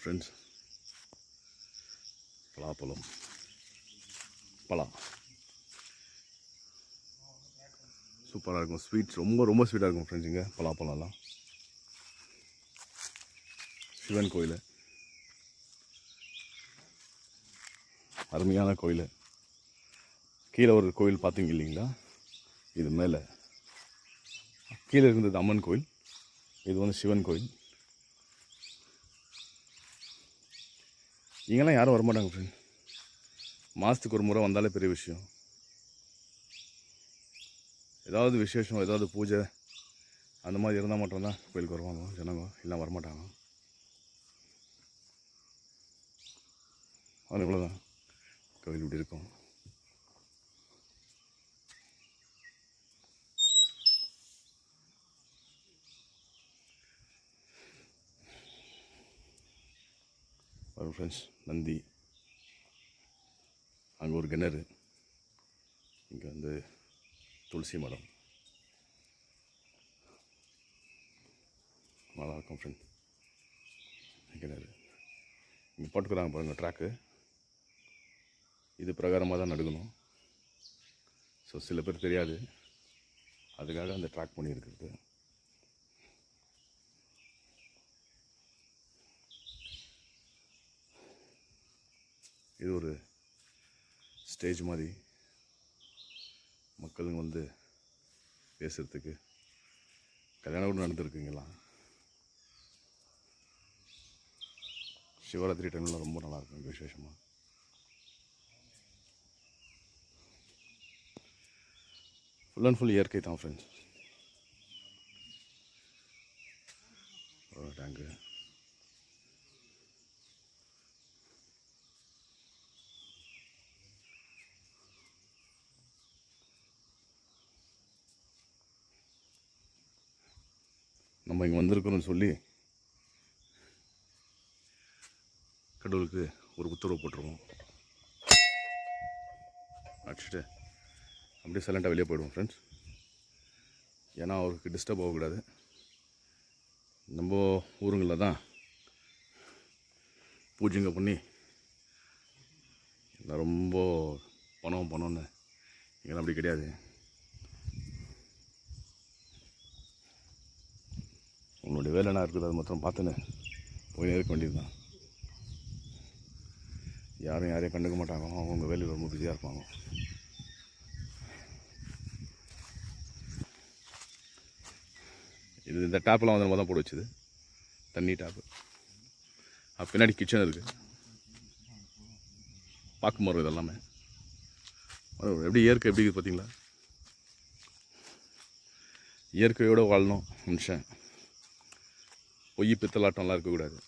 Friends, பலாப்பழம் பலா சூப்பராக இருக்கும். ஸ்வீட்ஸ் ரொம்ப ரொம்ப ஸ்வீட்டாக இருக்கும் ஃப்ரெண்ட்ஸ். இங்கே பலாப்பழம்லாம் சிவன் கோயில், அருமையான கோயில். கீழே ஒரு கோயில் பார்த்தீங்க இல்லைங்களா? இது மேலே கீழே இருந்தது அம்மன் கோயில், இது வந்து சிவன் கோயில். இங்கெல்லாம் யாரும் வரமாட்டாங்க ஃப்ரெண்ட். மாதத்துக்கு ஒரு முறை வந்தாலே பெரிய விஷயம். ஏதாவது விசேஷம், ஏதாவது பூஜை அந்த மாதிரி இருந்தால் மட்டும்தான் கோயிலுக்கு வருவாங்க ஜனங்க, இல்லை வரமாட்டாங்க. அது இவ்வளோதான் கோயில் இப்படி இருக்கும். வரும் ஃப்ரெண்ட்ஸ். நந்தி, அங்கே ஒரு கிணறு, இங்கே வந்து துளசி மரம், நல்லா இருக்கும் ஃப்ரெண்ட். கிணறு இங்கே போட்டுக்கிறாங்க பாருங்கள் ட்ராக்கு. இது பிரகாரமாக தான் நடுக்கணும். ஸோ சில பேர் தெரியாது, அதுக்காக அந்த ட்ராக் பண்ணியிருக்கிறது. இது ஒரு ஸ்டேஜ் மாதிரி மக்களுங்க வந்து பேசுகிறதுக்கு. கல்யாணம் கூட நடந்துருக்குங்களாம். சிவராத்திரி டைமில் ரொம்ப நல்லாயிருக்கும் விசேஷமாக. ஃபுல் அண்ட் ஃபுல் இயற்கை தான் ஃப்ரெண்ட்ஸ். டேங்கு, நம்ம இங்கே வந்திருக்கிறோன்னு சொல்லி கடவுளுக்கு ஒரு உத்தரவு போட்டுருவோம். அடிச்சுட்டு அப்படியே சைலண்ட்டாக வெளியே போயிடுவோம் ஃப்ரெண்ட்ஸ். ஏன்னா அவருக்கு டிஸ்டர்ப் ஆகக்கூடாது. நம்ம ஊருங்களில் தான் பூஜைங்க பண்ணி இல்லை ரொம்ப பணம்னு இங்கெல்லாம் அப்படி கிடையாது. உங்களுடைய வேலை என்ன இருக்குது அது மாத்திரம் பார்த்துன்னு போய் இருக்க வேண்டியது தான். யாரையும் கண்டுக்க மாட்டாங்க. அவங்க வேலையில் ரொம்ப பிஸியாக இருப்பாங்க. இது இந்த டேப்பெல்லாம் வந்து நம்ம தான் போட்டு வச்சுது, தண்ணி டேப்பு. பின்னாடி கிச்சன் இருக்குது, பார்க்க மரம் இதெல்லாமே. எப்படி இயற்கை எப்படி இருக்குது பார்த்தீங்களா? இயற்கையோடு வாழணும் மனுஷன். பொய் பித்தலாட்டம்லாம் இருக்கக்கூடாது.